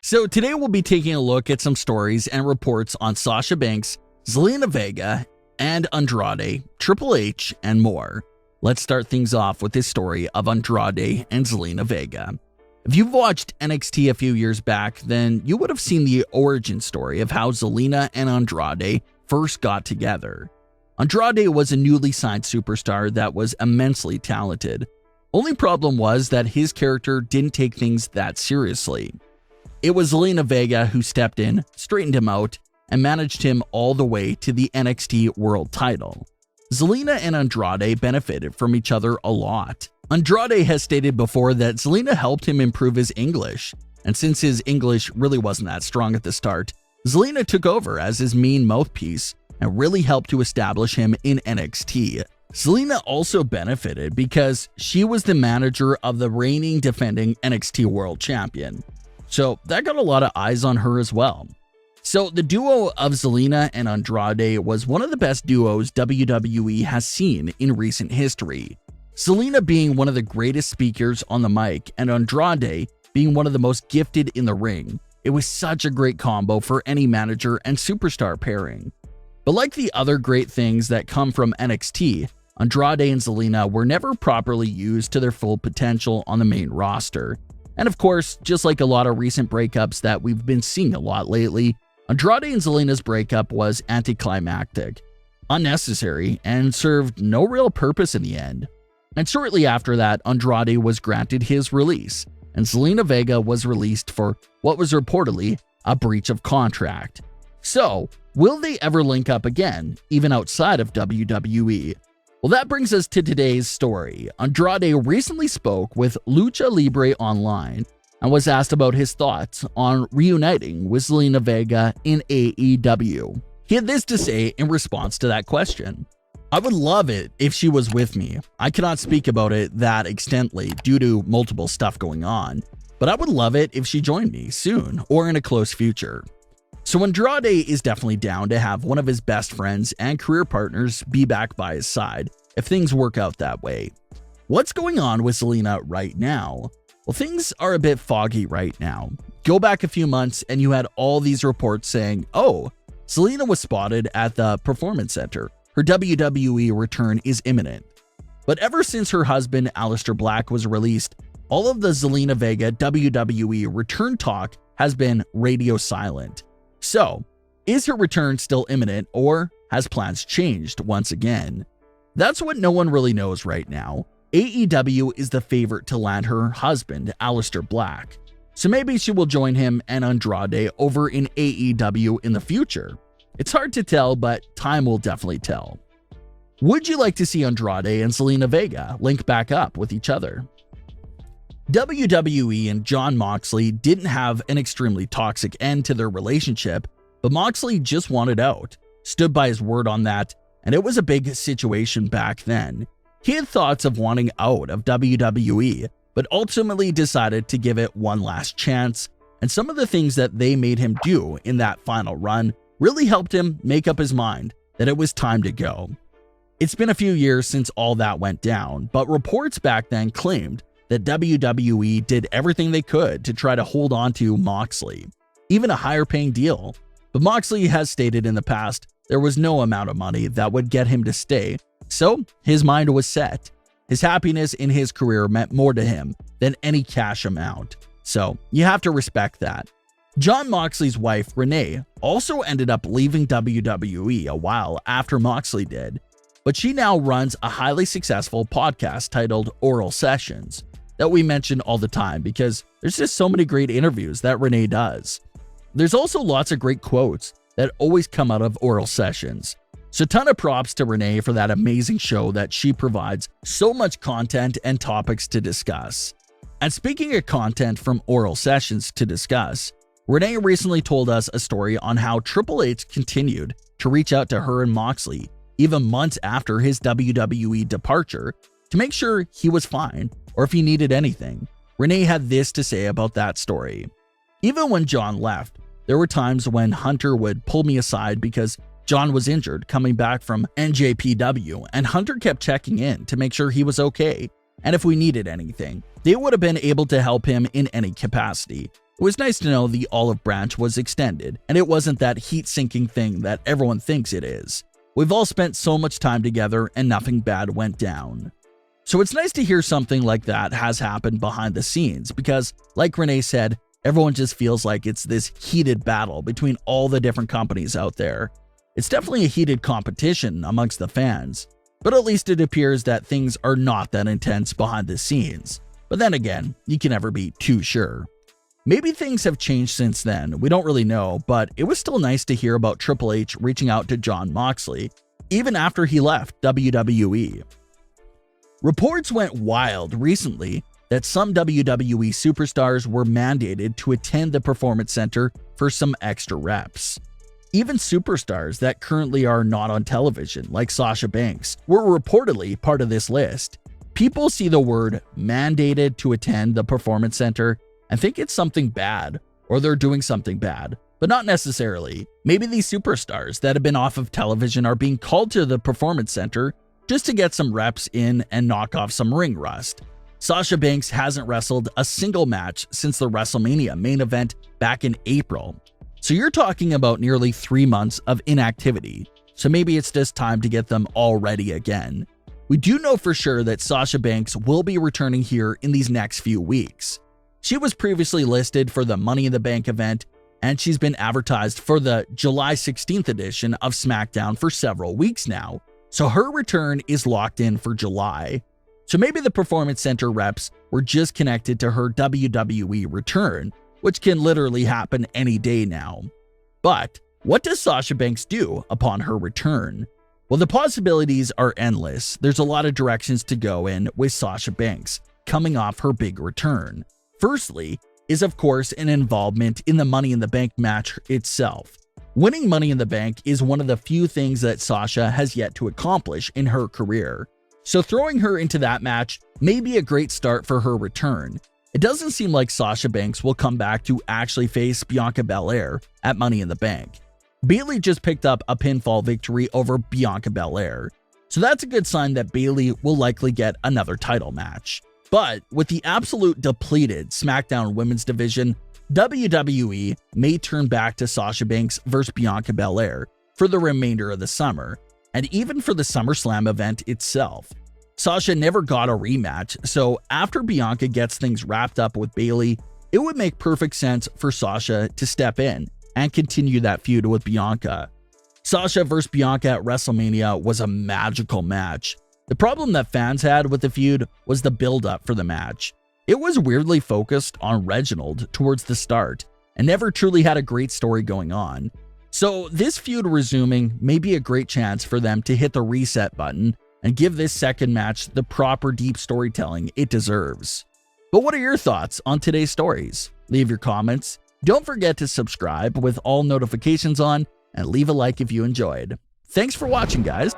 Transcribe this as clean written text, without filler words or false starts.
So today we'll be taking a look at some stories and reports on Sasha Banks, Zelina Vega, and Andrade, Triple H, and more. Let's start things off with this story of Andrade and Zelina Vega. If you've watched NXT a few years back, then you would have seen the origin story of how Zelina and Andrade first got together. Andrade was a newly signed superstar that was immensely talented. Only problem was that his character didn't take things that seriously. It was Zelina Vega who stepped in, straightened him out, and managed him all the way to the NXT World title. Zelina and Andrade benefited from each other a lot. Andrade has stated before that Zelina helped him improve his English, and since his English really wasn't that strong at the start, Zelina took over as his mean mouthpiece and really helped to establish him in NXT. Zelina also benefited because she was the manager of the reigning defending NXT World Champion, so that got a lot of eyes on her as well. So the duo of Zelina and Andrade was one of the best duos WWE has seen in recent history. Zelina being one of the greatest speakers on the mic and Andrade being one of the most gifted in the ring. It was such a great combo for any manager and superstar pairing. But like the other great things that come from NXT, Andrade and Zelina were never properly used to their full potential on the main roster. And of course, just like a lot of recent breakups that we've been seeing a lot lately, Andrade and Zelina's breakup was anticlimactic, unnecessary, and served no real purpose in the end. And shortly after that, Andrade was granted his release, and Zelina Vega was released for what was reportedly a breach of contract. So, will they ever link up again, even outside of WWE? Well, that brings us to today's story. Andrade recently spoke with Lucha Libre Online and was asked about his thoughts on reuniting with Zelina Vega in AEW. He had this to say in response to that question. "I would love it if she was with me. I cannot speak about it that extensively due to multiple stuff going on, but I would love it if she joined me soon or in a close future." So Andrade is definitely down to have one of his best friends and career partners be back by his side if things work out that way. What's going on with Zelina right now? Well, things are a bit foggy right now. Go back a few months and you had all these reports saying, oh, Zelina was spotted at the Performance Center. Her WWE return is imminent. But ever since her husband Aleister Black was released, all of the Zelina Vega WWE return talk has been radio silent. So, is her return still imminent or has plans changed once again? That's what no one really knows right now. AEW is the favorite to land her husband, Aleister Black. So maybe she will join him and Andrade over in AEW in the future. It's hard to tell, but time will definitely tell. Would you like to see Andrade and Zelina Vega link back up with each other? WWE and Jon Moxley didn't have an extremely toxic end to their relationship, but Moxley just wanted out, stood by his word on that, and it was a big situation back then. He had thoughts of wanting out of WWE, but ultimately decided to give it one last chance, and some of the things that they made him do in that final run really helped him make up his mind that it was time to go. It's been a few years since all that went down, but reports back then claimed that WWE did everything they could to try to hold on to Moxley, even a higher paying deal. But Moxley has stated in the past there was no amount of money that would get him to stay, so his mind was set. His happiness in his career meant more to him than any cash amount, so you have to respect that. Jon Moxley's wife, Renee, also ended up leaving WWE a while after Moxley did, but she now runs a highly successful podcast titled Oral Sessions that we mention all the time because there's just so many great interviews that Renee does. There's also lots of great quotes that always come out of Oral Sessions. So ton of props to Renee for that amazing show that she provides so much content and topics to discuss. And speaking of content from Oral Sessions to discuss, Renee recently told us a story on how Triple H continued to reach out to her and Moxley even months after his WWE departure to make sure he was fine or if he needed anything. Renee had this to say about that story. Even when Jon left, there were times when Hunter would pull me aside because Jon was injured coming back from NJPW, and Hunter kept checking in to make sure he was okay, and if we needed anything, they would have been able to help him in any capacity. It was nice to know the olive branch was extended, and it wasn't that heat-sinking thing that everyone thinks it is. We've all spent so much time together and nothing bad went down. So it's nice to hear something like that has happened behind the scenes because, like Renee said, everyone just feels like it's this heated battle between all the different companies out there. It's definitely a heated competition amongst the fans, but at least it appears that things are not that intense behind the scenes. But then again, you can never be too sure. Maybe things have changed since then, we don't really know, but it was still nice to hear about Triple H reaching out to Jon Moxley, even after he left WWE. Reports went wild recently that some WWE superstars were mandated to attend the Performance Center for some extra reps. Even superstars that currently are not on television, like Sasha Banks, were reportedly part of this list. People see the word mandated to attend the Performance Center and think it's something bad, or they're doing something bad, but not necessarily. Maybe these superstars that have been off of television are being called to the Performance Center just to get some reps in and knock off some ring rust. Sasha Banks hasn't wrestled a single match since the WrestleMania main event back in April. So you're talking about nearly 3 months of inactivity, so maybe it's just time to get them all ready again. We do know for sure that Sasha Banks will be returning here in these next few weeks. She was previously listed for the Money in the Bank event, and she's been advertised for the July 16th edition of SmackDown for several weeks now, so her return is locked in for July. So maybe the Performance Center reps were just connected to her WWE return, which can literally happen any day now. But what does Sasha Banks do upon her return? Well, the possibilities are endless. There's a lot of directions to go in with Sasha Banks coming off her big return. Firstly is, of course, an involvement in the Money in the Bank match itself. Winning Money in the Bank is one of the few things that Sasha has yet to accomplish in her career. So throwing her into that match may be a great start for her return. It doesn't seem like Sasha Banks will come back to actually face Bianca Belair at Money in the Bank. Bayley just picked up a pinfall victory over Bianca Belair, so that's a good sign that Bayley will likely get another title match. But with the absolute depleted SmackDown women's division, WWE may turn back to Sasha Banks versus Bianca Belair for the remainder of the summer, and even for the SummerSlam event itself. Sasha never got a rematch, so after Bianca gets things wrapped up with Bayley, it would make perfect sense for Sasha to step in and continue that feud with Bianca. Sasha versus Bianca at WrestleMania was a magical match. The problem that fans had with the feud was the build-up for the match. It was weirdly focused on Reginald towards the start and never truly had a great story going on. So this feud resuming may be a great chance for them to hit the reset button and give this second match the proper deep storytelling it deserves. But what are your thoughts on today's stories? Leave your comments. Don't forget to subscribe with all notifications on and leave a like if you enjoyed. Thanks for watching, guys.